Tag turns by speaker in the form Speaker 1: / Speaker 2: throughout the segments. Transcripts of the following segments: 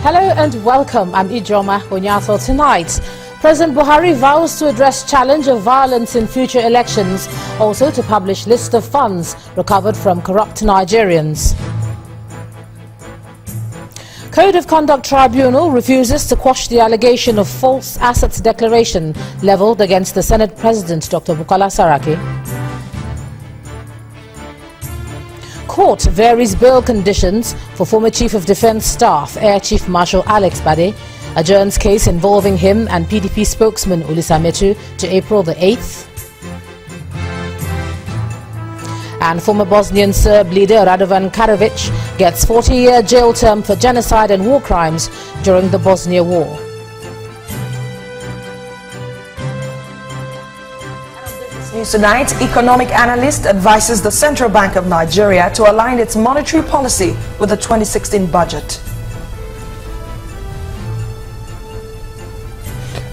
Speaker 1: Hello and welcome. I'm Ijoma Onyato. Tonight, President Buhari vows to address challenge of violence in future elections, also to publish list of funds recovered from corrupt Nigerians. Code of Conduct Tribunal refuses to quash the allegation of false assets declaration levelled against the Senate President, Dr. Bukola Saraki. Court varies bail conditions for former Chief of Defence Staff, Air Chief Marshal Alex Bade, adjourns case involving him and PDP spokesman Ulisa Metu to April the 8th. And former Bosnian Serb leader Radovan Karadzic gets 40-year jail term for genocide and war crimes during the Bosnia War.
Speaker 2: News tonight, economic analyst advises the Central Bank of Nigeria to align its monetary policy with the 2016 budget.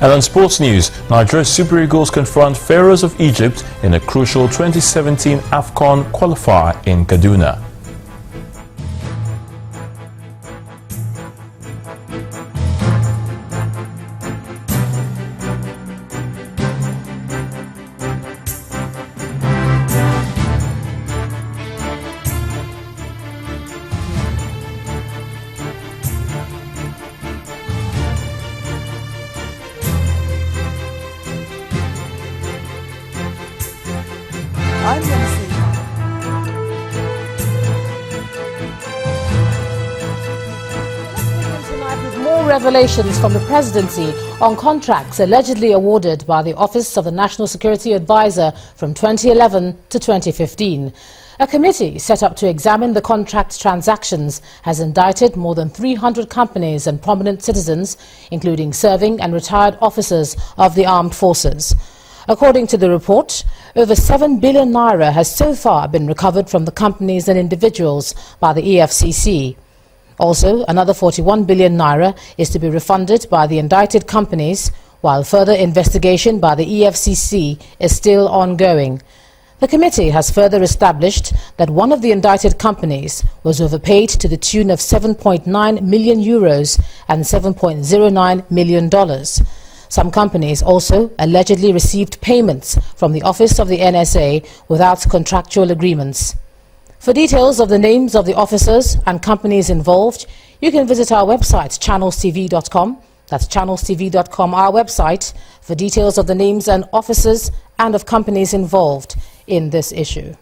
Speaker 3: And on sports news, Nigeria's Super Eagles confront Pharaohs of Egypt in a crucial 2017 AFCON qualifier in Kaduna.
Speaker 1: Revelations from the presidency on contracts allegedly awarded by the Office of the National Security Advisor from 2011 to 2015. A committee set up to examine the contract transactions has indicted more than 300 companies and prominent citizens, including serving and retired officers of the armed forces. According to the report, over 7 billion naira has so far been recovered from the companies and individuals by the EFCC. Also, another 41 billion naira is to be refunded by the indicted companies, while further investigation by the EFCC is still ongoing. The committee has further established that one of the indicted companies was overpaid to the tune of 7.9 million euros and $7.09 million. Some companies also allegedly received payments from the Office of the NSA without contractual agreements. For details of the names of the officers and companies involved, you can visit our website, channelstv.com. That's channelstv.com, our website, for details of the names and officers and of companies involved in this issue.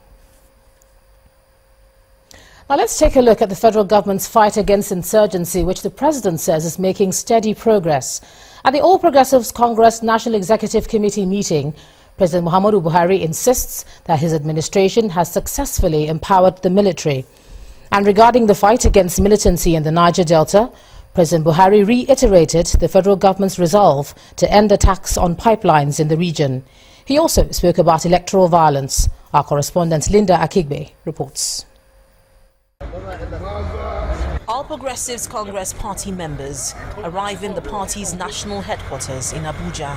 Speaker 1: Now let's take a look at the federal government's fight against insurgency, which the president says is making steady progress. At the All Progressives Congress National Executive Committee meeting, President Muhammadu Buhari insists that his administration has successfully empowered the military. And regarding the fight against militancy in the Niger Delta, President Buhari reiterated the federal government's resolve to end attacks on pipelines in the region. He also spoke about electoral violence. Our correspondent Linda Akigbe reports.
Speaker 4: All Progressives Congress party members arrive in the party's national headquarters in Abuja.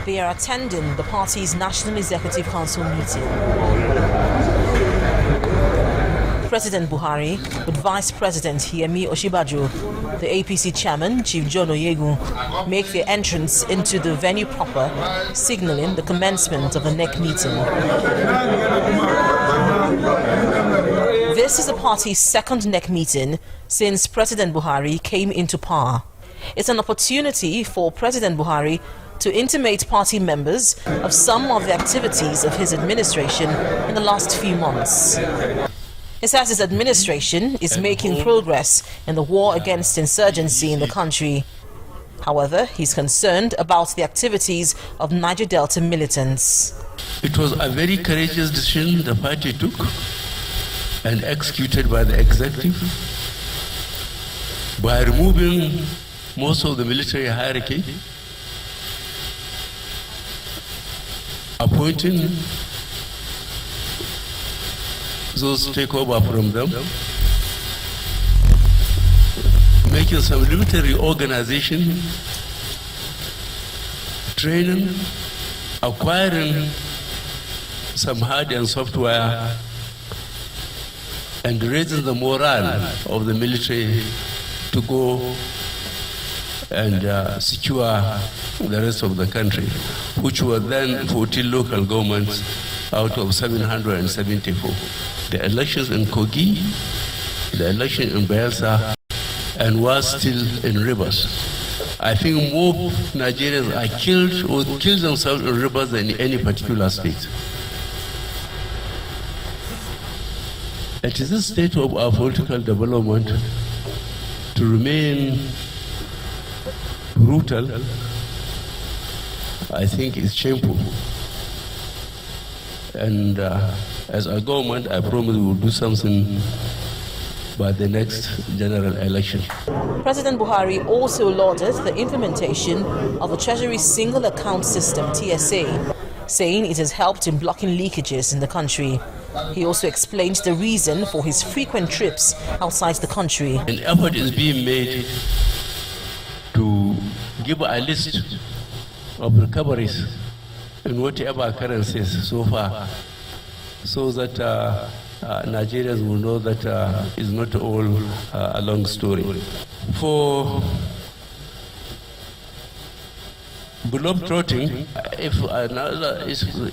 Speaker 4: They are attending the party's National Executive Council meeting. President Buhari, with Vice President Yemi Osinbajo, the APC chairman, Chief John Oyegu, make their entrance into the venue proper, signaling the commencement of the NEC meeting. This is the party's second NEC meeting since President Buhari came into power. It's an opportunity for President Buhari to intimate party members of some of the activities of his administration in the last few months. He says his administration is making progress in the war against insurgency in the country. However, he's concerned about the activities of Niger Delta militants.
Speaker 5: It was a very courageous decision the party took and executed by the executive by removing most of the military hierarchy, appointing those to take over from them, making some military organization, training, acquiring some hard and software, and raising the morale of the military to go and secure the rest of the country, which were then 14 local governments out of 774. The elections in Kogi, the election in Bayelsa, and was still in Rivers. I think more Nigerians are killed or kill themselves in Rivers than in any particular state. It is the state of our political development to remain brutal. I think it's shameful. And as a government, I promise we will do something by the next general election.
Speaker 4: President Buhari also lauded the implementation of the Treasury Single Account System, TSA, saying it has helped in blocking leakages in the country. He also explained the reason for his frequent trips outside the country.
Speaker 5: An effort is being made to give a list of recoveries in whatever currencies so far, so that Nigerians will know that it's not all a long story. For globetrotting,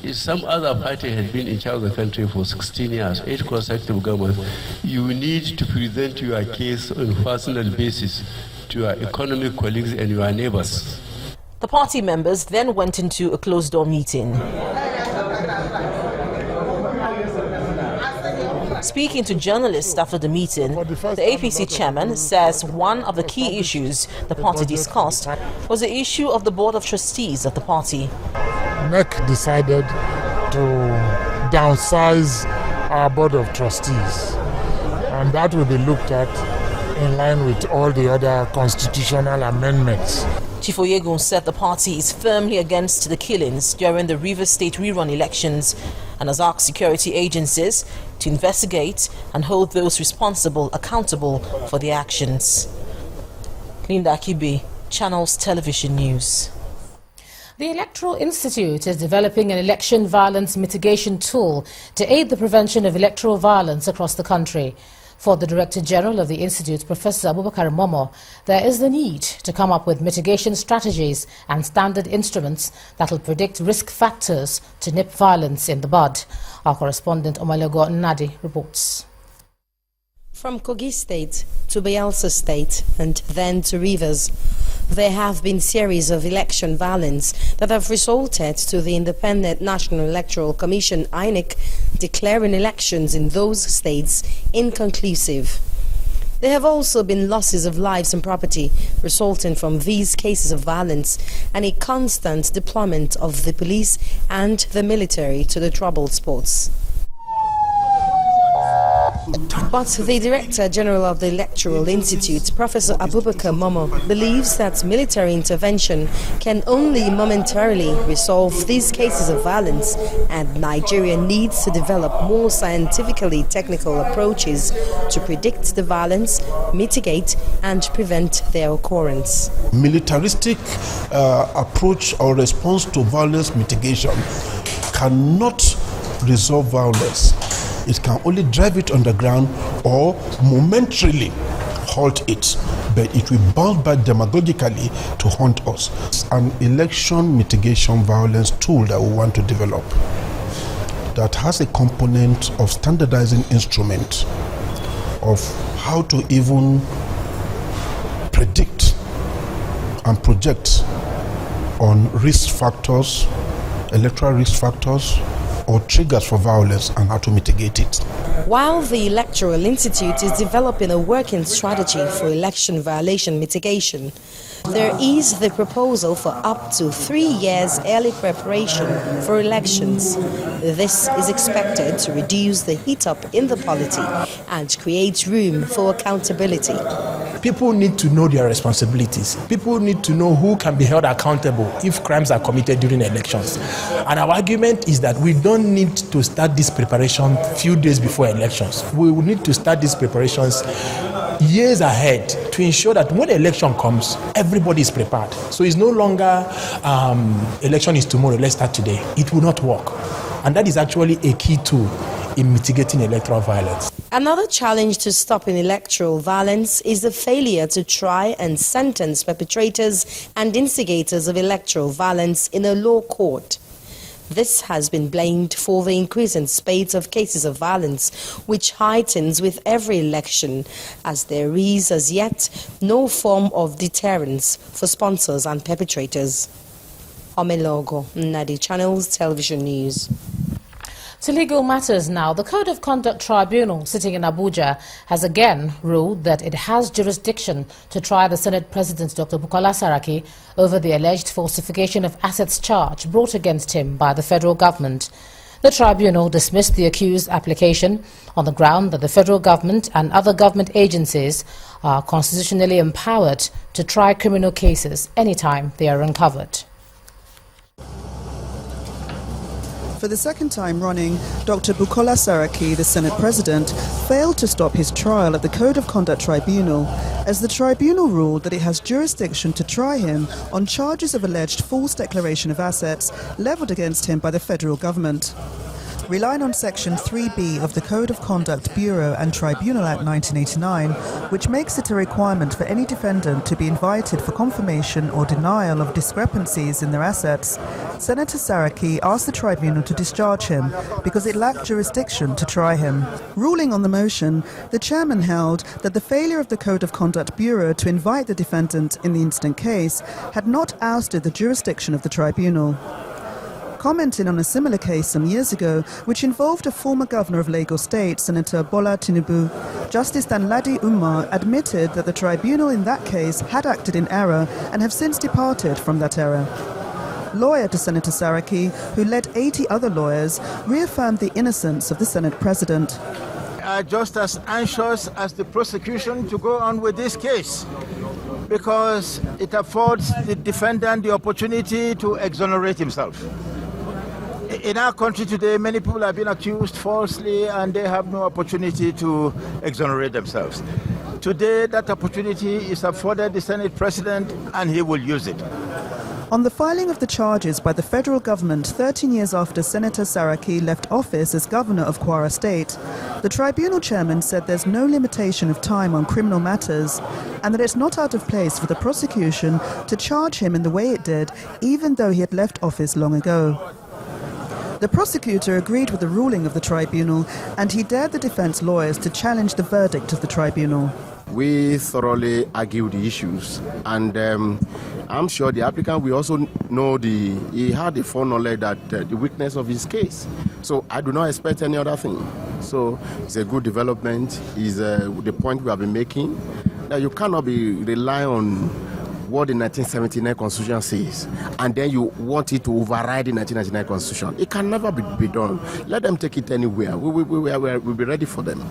Speaker 5: if some other party had been in charge of the country for 16 years, 8 consecutive governments, you need to present your case on a personal basis to your economic colleagues and your neighbors.
Speaker 4: The party members then went into a closed-door meeting. Speaking to journalists after the meeting, the APC chairman says one of the key issues the party discussed was the issue of the board of trustees of the party.
Speaker 6: NEC decided to downsize our board of trustees, and that will be looked at in line with all the other constitutional amendments.
Speaker 4: Chief Oyegun said the party is firmly against the killings during the Rivers State rerun elections and has asked security agencies to investigate and hold those responsible accountable for the actions. Linda Akibi, Channels Television News.
Speaker 1: The Electoral Institute is developing an election violence mitigation tool to aid the prevention of electoral violence across the country. For the Director General of the Institute, Professor Abubakar Momo, there is the need to come up with mitigation strategies and standard instruments that will predict risk factors to nip violence in the bud. Our correspondent Omalego Nadi reports.
Speaker 7: From Kogi State to Bayelsa State and then to Rivers, there have been series of election violence that have resulted to the Independent National Electoral Commission (INEC) declaring elections in those states inconclusive. There have also been losses of lives and property resulting from these cases of violence and a constant deployment of the police and the military to the troubled spots. But the Director General of the Electoral Institute, Professor Abubakar Momo, believes that military intervention can only momentarily resolve these cases of violence, and Nigeria needs to develop more scientifically technical approaches to predict the violence, mitigate and prevent their occurrence.
Speaker 8: Militaristic approach or response to violence mitigation cannot resolve violence. It can only drive it underground or momentarily halt it, but it will bounce back demagogically to haunt us. It's an election mitigation violence tool that we want to develop that has a component of standardizing instrument of how to even predict and project on risk factors, electoral risk factors, or triggers for violence and how to mitigate it.
Speaker 7: While the Electoral Institute is developing a working strategy for election violation mitigation, there is the proposal for up to 3 years early preparation for elections. This is expected to reduce the heat-up in the polity and create room for accountability.
Speaker 9: People need to know their responsibilities. People need to know who can be held accountable if crimes are committed during elections. And our argument is that we don't need to start this preparation few days before elections. We will need to start these preparations years ahead to ensure that when election comes, everybody is prepared. So it's no longer election is tomorrow, let's start today. It will not work. And that is actually a key tool in mitigating electoral violence.
Speaker 7: Another challenge to stopping electoral violence is the failure to try and sentence perpetrators and instigators of electoral violence in a law court. This has been blamed for the increasing spate of cases of violence, which heightens with every election, as there is as yet no form of deterrence for sponsors and perpetrators. Omelogo, Nadi Channels Television News.
Speaker 1: To legal matters now, the Code of Conduct Tribunal sitting in Abuja has again ruled that it has jurisdiction to try the Senate President Dr. Bukola Saraki over the alleged falsification of assets charge brought against him by the federal government. The tribunal dismissed the accused application on the ground that the federal government and other government agencies are constitutionally empowered to try criminal cases anytime they are uncovered.
Speaker 10: For the second time running, Dr. Bukola Saraki, the Senate President, failed to stop his trial at the Code of Conduct Tribunal, as the tribunal ruled that it has jurisdiction to try him on charges of alleged false declaration of assets levelled against him by the federal government. Relying on Section 3B of the Code of Conduct Bureau and Tribunal Act 1989, which makes it a requirement for any defendant to be invited for confirmation or denial of discrepancies in their assets, Senator Saraki asked the tribunal to discharge him because it lacked jurisdiction to try him. Ruling on the motion, the chairman held that the failure of the Code of Conduct Bureau to invite the defendant in the instant case had not ousted the jurisdiction of the tribunal. Commenting on a similar case some years ago, which involved a former governor of Lagos State, Senator Bola Tinubu, Justice Danladi Umar admitted that the tribunal in that case had acted in error and have since departed from that error. Lawyer to Senator Saraki, who led 80 other lawyers, reaffirmed the innocence of the Senate President.
Speaker 11: Are just as anxious as the prosecution to go on with this case, because it affords the defendant the opportunity to exonerate himself. In our country today, many people have been accused falsely and they have no opportunity to exonerate themselves. Today, that opportunity is afforded the Senate President and he will use it.
Speaker 10: On the filing of the charges by the federal government 13 years after Senator Saraki left office as governor of Kwara State, the tribunal chairman said there's no limitation of time on criminal matters and that it's not out of place for the prosecution to charge him in the way it did, even though he had left office long ago. The prosecutor agreed with the ruling of the tribunal and he dared the defense lawyers to challenge the verdict of the tribunal.
Speaker 12: We thoroughly argued the issues, and I'm sure the applicant will also know he had the foreknowledge that the weakness of his case. So I do not expect any other thing. So it's a good development. Is the point we have been making, that you cannot be relying on what the 1979 Constitution says, and then you want it to override the 1999 Constitution. It can never be done. Let them take it anywhere. We'll be ready for them.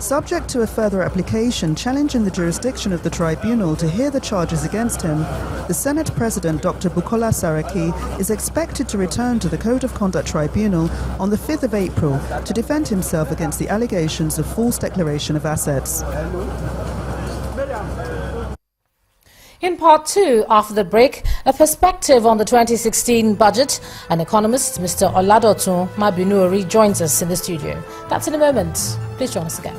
Speaker 10: Subject to a further application challenging the jurisdiction of the tribunal to hear the charges against him, the Senate President Dr. Bukola Saraki is expected to return to the Code of Conduct Tribunal on the 5th of April to defend himself against the allegations of false declaration of assets.
Speaker 1: In part two, after the break, a perspective on the 2016 budget. An economist, Mr. Oladotun Mabinuri, joins us in the studio. That's in a moment. Please join us again.